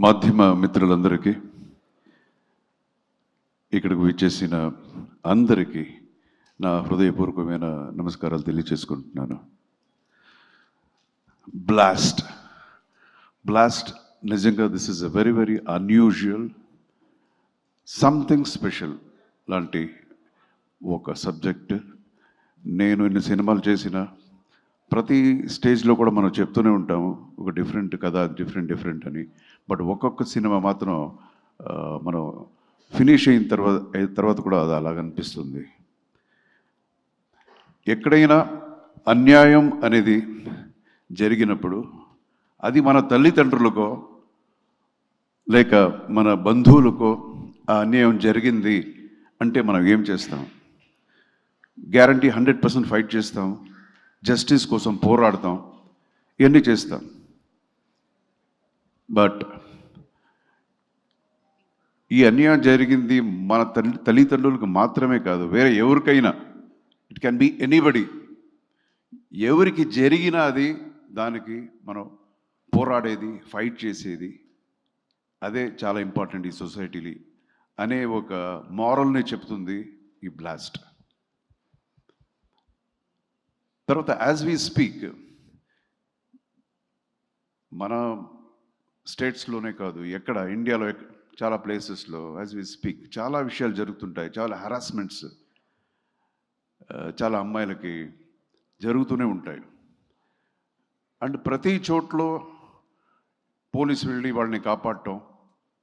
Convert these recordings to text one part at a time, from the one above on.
మాధ్యమ మిత్రులందరికీ, ఇక్కడికి విచ్చేసిన అందరికీ నా హృదయపూర్వకమైన నమస్కారాలు తెలియజేసుకుంటున్నాను. బ్లాస్ట్ నిజంగా this is a very very unusual, something special లాంటి ఒక సబ్జెక్ట్. నేను ఇన్ని సినిమాలు చేసిన ప్రతి స్టేజ్లో కూడా మనం చెప్తూనే ఉంటాము ఒక డిఫరెంట్ కథ, డిఫరెంట్ అని. బట్ ఒక్కొక్క సినిమా మాత్రం మనం ఫినిష్ అయిన తర్వాత కూడా అది అలాగనిపిస్తుంది. ఎక్కడైనా అన్యాయం అనేది జరిగినప్పుడు అది మన తల్లిదండ్రులకో లేక మన బంధువులకో ఆ అన్యాయం జరిగింది అంటే మనం ఏం చేస్తాం? గ్యారంటీ 100% ఫైట్ చేస్తాం, జస్టిస్ కోసం పోరాడతాం, ఇవన్నీ చేస్తాం. బట్ ఈ అన్యాయం జరిగింది మన తల్లిదండ్రులకు మాత్రమే కాదు, వేరే ఎవరికైనా, ఇట్ కెన్ బి ఎనీబడి. ఎవరికి జరిగినా అది దానికి మనం పోరాడేది, ఫైట్ చేసేది, అదే చాలా ఇంపార్టెంట్ ఈ సొసైటీలో అనే ఒక మారల్ని చెప్తుంది ఈ బ్లాస్ట్. తర్వాత యాజ్ వీ స్పీక్ మన స్టేట్స్లోనే కాదు, ఎక్కడ ఇండియాలో చాలా ప్లేసెస్లో యాజ్ వీ స్పీక్ చాలా విషయాలు జరుగుతుంటాయి. చాలా హరాస్మెంట్స్ చాలా అమ్మాయిలకి జరుగుతూనే ఉంటాయి. అండ్ ప్రతి చోట్లో పోలీసు వెళ్ళి వాళ్ళని కాపాడటం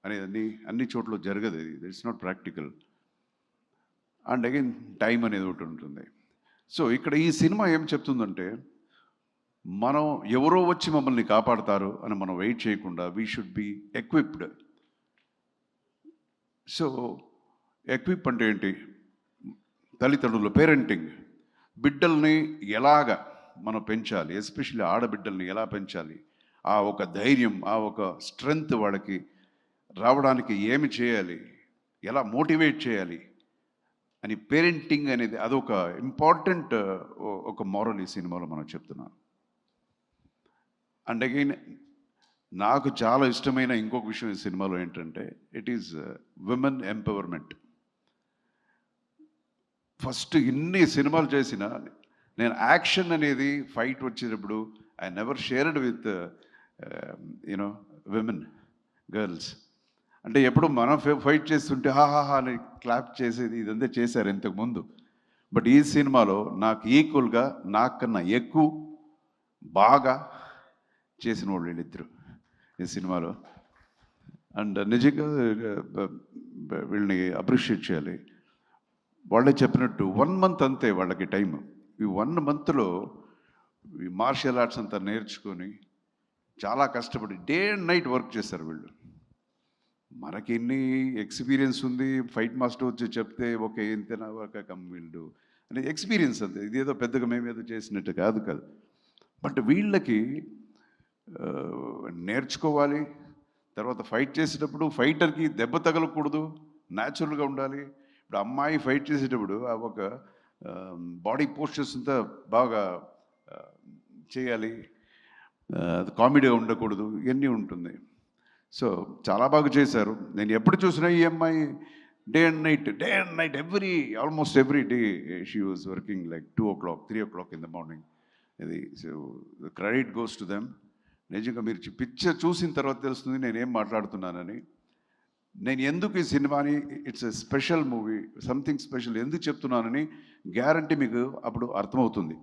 అనేది అన్ని చోట్ల జరగదు. ఇది it's not practical. And again time అనేది ఒకటి ఉంటుంది. సో ఇక్కడ ఈ సినిమా ఏం చెప్తుందంటే, మనం ఎవరో వచ్చి మమ్మల్ని కాపాడతారు అని మనం వెయిట్ చేయకుండా we should be equipped. So equip అంటే ఏంటి? తల్లిదండ్రులు, పేరెంటింగ్, బిడ్డల్ని ఎలాగ మనం పెంచాలి, ఎస్పెషల్లీ ఆడబిడ్డల్ని ఎలా పెంచాలి, ఆ ఒక ధైర్యం, ఆ ఒక స్ట్రెంగ్త్ వాళ్ళకి రావడానికి ఏమి చేయాలి, ఎలా మోటివేట్ చేయాలి అని పేరెంటింగ్ అనేది అదొక ఇంపార్టెంట్ ఒక మోరల్ ఈ సినిమాలో మనం చెప్తున్నాం. అండ్ అగైన్ నాకు చాలా ఇష్టమైన ఇంకొక విషయం ఈ సినిమాలో ఏంటంటే, it is women empowerment. First ఇన్ని సినిమాలు చేసిన నేను యాక్షన్ అనేది ఫైట్ వచ్చేటప్పుడు I never shared with you know women, girls. అంటే ఎప్పుడు మనం ఫైట్ చేస్తుంటే హాహాహా అని క్లాప్ చేసేది, ఇదంతా చేశారు ఇంతకుముందు. బట్ ఈ సినిమాలో నాకు ఈక్వల్గా, నాకన్నా ఎక్కువ బాగా చేసిన వాళ్ళు వీళ్ళిద్దరు ఈ సినిమాలో. అండ్ నిజంగా వీళ్ళని అప్రిషియేట్ చేయాలి. వాళ్ళే చెప్పినట్టు 1 month అంతే వాళ్ళకి టైం. ఈ 1 monthలో ఈ మార్షల్ ఆర్ట్స్ అంతా నేర్చుకొని చాలా కష్టపడి డే అండ్ నైట్ వర్క్ చేశారు వీళ్ళు. మనకి ఎన్ని ఎక్స్పీరియన్స్ ఉంది, ఫైట్ మాస్టర్ వచ్చి చెప్తే ఓకే ఇంతేనా ఒక వీళ్ళు అనే ఎక్స్పీరియన్స్ అంతే. ఇదేదో పెద్దగా మేమేదో చేసినట్టు కాదు. బట్ వీళ్ళకి నేర్చుకోవాలి. తర్వాత ఫైట్ చేసేటప్పుడు ఫైటర్కి దెబ్బ తగలకూడదు, న్యాచురల్గా ఉండాలి. ఇప్పుడు అమ్మాయి ఫైట్ చేసేటప్పుడు ఆ ఒక బాడీ పోస్చర్స్ అంతా బాగా చేయాలి, కామెడీగా ఉండకూడదు, ఇవన్నీ ఉంటుంది. సో చాలా బాగా చేశారు. నేను ఎప్పుడు చూసినా ఈ అమ్మాయి day and night almost every day she was working like 2 o'clock 3 o'clock in the morning. ఇది so credit goes to them. నిజంగా మీరు పిక్చర్ చూసిన తర్వాత తెలుస్తుంది నేనేం మాట్లాడుతున్నానని. నేను ఎందుకు ఈ సినిమాని it's a special movie, something special ఎందుకు చెప్తున్నానని గ్యారంటీ మీకు అప్పుడు అర్థమవుతుంది.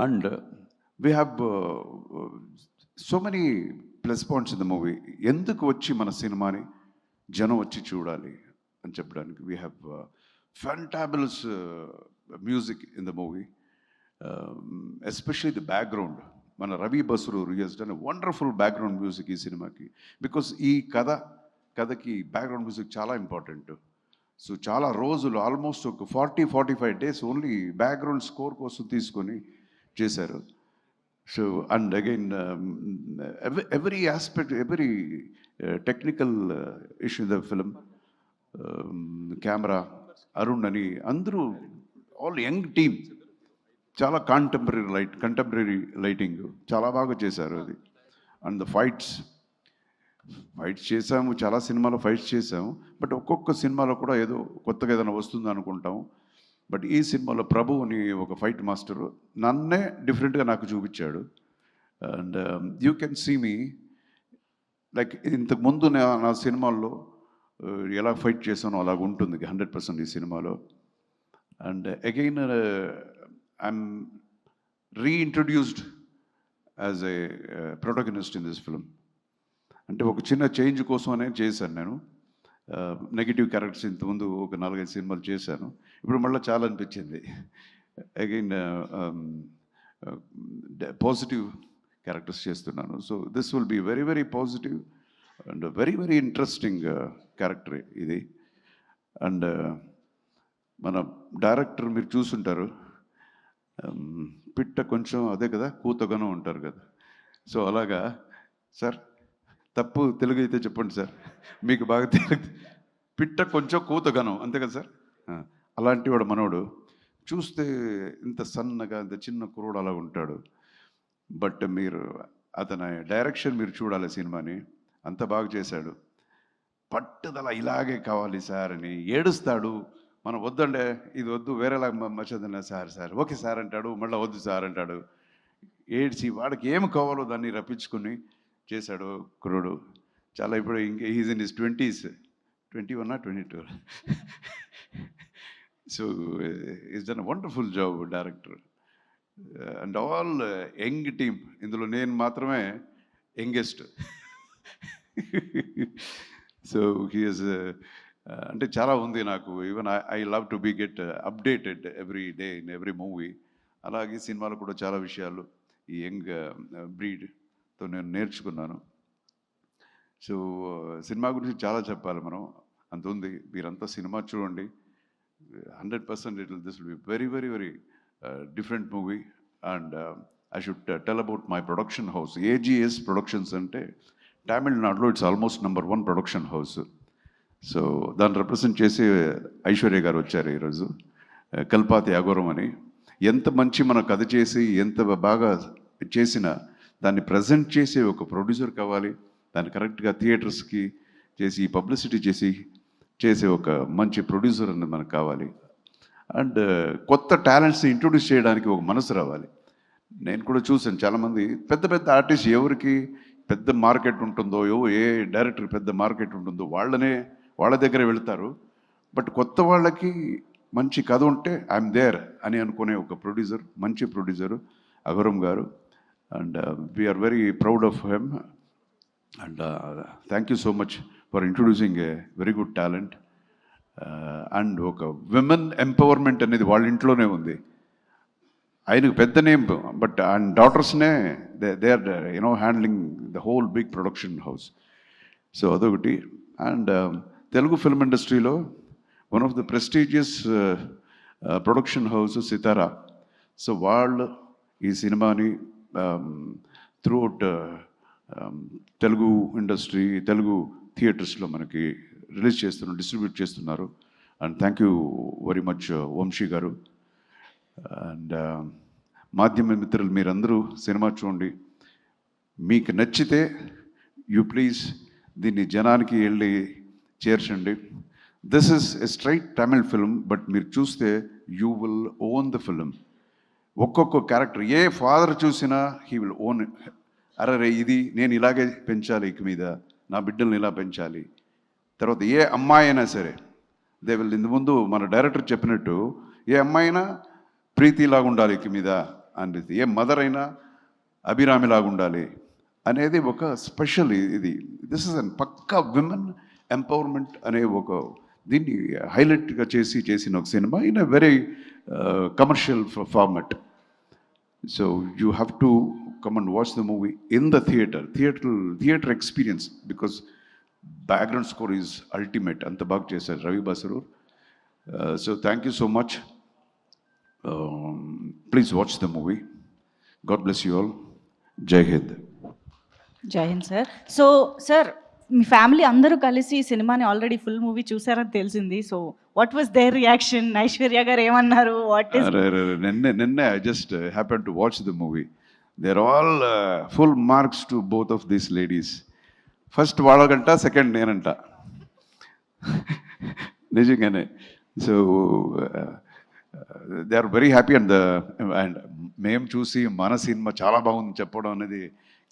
And we have so many plus points in the movie. ఎందుకు వచ్చి మన సినిమాని జనం వచ్చి చూడాలి అని చెప్పడానికి we have fantabulous music in the movie, especially the background. మన Ravi Basrur has done wonderful background music ఈ సినిమాకి. బికాస్ ఈ కథకి బ్యాక్గ్రౌండ్ మ్యూజిక్ చాలా ఇంపార్టెంట్. సో చాలా రోజులు ఆల్మోస్ట్ ఒక 40-45 days ఓన్లీ బ్యాక్గ్రౌండ్ స్కోర్ కోసం తీసుకొని చేశారు. So and again every aspect, every technical issue in the film, camera Arun అని అందరూ ఆల్ యంగ్ టీమ్, చాలా కంటెంపరీ లైటింగ్ చాలా బాగా చేశారు అది. అండ్ ద ఫైట్స్ ఫైట్స్ చేసాము, చాలా సినిమాలో ఫైట్స్ చేసాము. బట్ ఒక్కొక్క సినిమాలో కూడా ఏదో కొత్తగా ఏదైనా వస్తుంది అనుకుంటాం. బట్ ఈ సినిమాలో ప్రభు అని ఒక ఫైట్ మాస్టరు నన్నే డిఫరెంట్గా నాకు చూపించాడు. And you can see me like ఇంతకుముందు నా సినిమాల్లో ఎలా ఫైట్ చేశానో అలాగ ఉంటుంది 100% ఈ సినిమాలో. And again I'm reintroduced as a protagonist in this film. అంటే ఒక చిన్న చేంజ్ కోసమనే చేశాను నేను. నెగిటివ్ క్యారెక్టర్స్ ఇంతకుముందు ఒక 4-5 సినిమాలు చేశాను. ఇప్పుడు మళ్ళీ చాలా అనిపించింది. అగైన్ పాజిటివ్ క్యారెక్టర్స్ చేస్తున్నాను. So this will be very very positive and very very interesting character ఇది. అండ్ మన డైరెక్టర్ మీరు చూసుంటారు, పిట్ట కొంచెం అదే కదా కూతగానో ఉంటారు కదా. సో అలాగా సార్, తప్పు తెలుగు అయితే చెప్పండి సార్, మీకు బాగా తెలుగు. పిట్ట కొంచెం కూతగానం అంతే కదా సార్. అలాంటి వాడు మనోడు. చూస్తే ఇంత సన్నగా ఇంత చిన్న కుర్రోడు అలా ఉంటాడు. బట్ మీరు అతని డైరెక్షన్ మీరు చూడాలి సినిమాని, అంత బాగా చేశాడు. పట్టుదల ఇలాగే కావాలి సార్ అని ఏడుస్తాడు. మనం వద్దండే ఇది వద్దు వేరేలా మర్చిపోతున్నా సార్ ఓకే సార్ అంటాడు, మళ్ళీ వద్దు సార్ అంటాడు. ఏడ్చి వాడికి ఏమి కావాలో దాన్ని రప్పించుకుని చేశాడు కుర్రోడు. చాలా ఇప్పుడు ఇంకా is in his 20s, 21 or 22. So is done wonderful job director and all young team. ఇందులో నేను మాత్రమే యంగెస్ట్. సో హీఈస్ అంటే చాలా ఉంది నాకు. Even I love to be get updated every day in every movie. అలాగే సినిమాలో కూడా చాలా విషయాలు ఈ యంగ్ బ్రీడ్తో నేను నేర్చుకున్నాను. సో సినిమా గురించి చాలా చెప్పాలి మనం, అంత ఉంది. మీరంతా సినిమా చూడండి, 100% this will be very very very different movie. And I should tell about my production house. AGs productions అంటే తమిళనాడులో it's almost number 1 production house. So దాన్ని రిప్రజెంట్ చేసి ఐశ్వర్య గారు వచ్చారు ఈరోజు, కల్పాతి అఘోరం అని. ఎంత మంచి మన కథ చేసి ఎంత బాగా చేసినా దాన్ని ప్రజెంట్ చేసే ఒక ప్రొడ్యూసర్ కావాలి, దాన్ని కరెక్ట్గా థియేటర్స్కి చేసి పబ్లిసిటీ చేసే ఒక మంచి ప్రొడ్యూసర్ అనేది మనకు కావాలి. అండ్ కొత్త టాలెంట్స్ని ఇంట్రొడ్యూస్ చేయడానికి ఒక మనసు రావాలి. నేను కూడా చూసాను చాలామంది పెద్ద పెద్ద ఆర్టిస్ట్ ఎవరికి పెద్ద మార్కెట్ ఉంటుందో, ఏ డైరెక్టర్ పెద్ద మార్కెట్ ఉంటుందో వాళ్ళ దగ్గర వెళ్తారు. బట్ కొత్త వాళ్ళకి మంచి కథ ఉంటే ఐఎమ్ దేర్ అని అనుకునే ఒక ప్రొడ్యూసర్, మంచి ప్రొడ్యూసరు అఘోరం గారు. And we are very proud of him. And thank you so much for introducing a very good talent. And ఒక విమెన్ ఎంపవర్మెంట్ అనేది వాళ్ళ ఇంట్లోనే ఉంది. ఆయనకు పెద్ద నేమ్, బట్ ఆయన డాటర్స్నే they are handling the whole big production house. So అదొకటి. అండ్ తెలుగు ఫిల్మ్ ఇండస్ట్రీలో one of the prestigious production house Sithara. So వాళ్ళు ఈ సినిమాని త్రూఅవుట్ తెలుగు ఇండస్ట్రీ, తెలుగు థియేటర్స్లో మనకి రిలీజ్ చేస్తున్నారు, డిస్ట్రిబ్యూట్ చేస్తున్నారు. And thank you very much Vamsi గారు. అండ్ మాధ్యమ మిత్రులు మీరందరూ సినిమా చూడండి, మీకు నచ్చితే యూ ప్లీజ్ దీన్ని జనానికి వెళ్ళి చేర్చండి. This is a straight Tamil film, but మీరు చూస్తే you will own the film. ఒక్కొక్క క్యారెక్టర్ ఏ ఫాదర్ చూసినా హీ విల్ ఓన్. అరే ఇది నేను ఇలాగే పెంచాలి, ఇక మీద నా బిడ్డల్ని ఇలా పెంచాలి. తర్వాత ఏ అమ్మాయి అయినా సరే దే విల్, ఇంత ముందు మన డైరెక్టర్ చెప్పినట్టు ఏ అమ్మాయి అయినా ప్రీతిలాగా ఉండాలి ఇక మీద అనేది, ఏ మదర్ అయినా అభిరామిలాగా ఉండాలి అనేది ఒక స్పెషల్ ఇది. This is an pakka women empowerment అనే ఒక దీన్ని హైలైట్గా చేసిన ఒక సినిమా in a very commercial format. So you have to come and watch the movie in the theater experience, because background score is ultimate. Anta baga chesaru Ravi Basarur. So thank you so much. Please watch the movie. God bless you all. Jai Hind. Jai Hind sir. So sir, మీ family అందరూ కలిసి ఈ సినిమాని already full movie చూసారని తెలిసింది. So what was their reaction? Aishwarya గారు ఏమన్నారు? What is నిన్నే I just happened to watch the movie. They're all full marks to both of these ladies first వాళ్ళకంట, సెకండ్ నేనంట. నిజంగానే. So they are very happy and మేము చూసి మన cinema చాలా బాగుంది చెప్పడం అనేది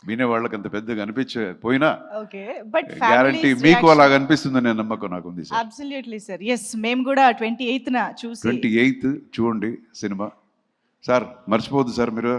వినేవాళ్ళకి అంత పెద్దగా అనిపించకపోయినా ఓకే బట్ గ్యారంటీ మీకు అలాగ అనిపిస్తుందని నేను నమ్మకం నాకు ఉంది సార్. Absolutely sir. ఎస్, మేము కూడా 28th చూసి 28th చూడండి సినిమా సార్, మర్చిపోవద్దు సార్ మీరు.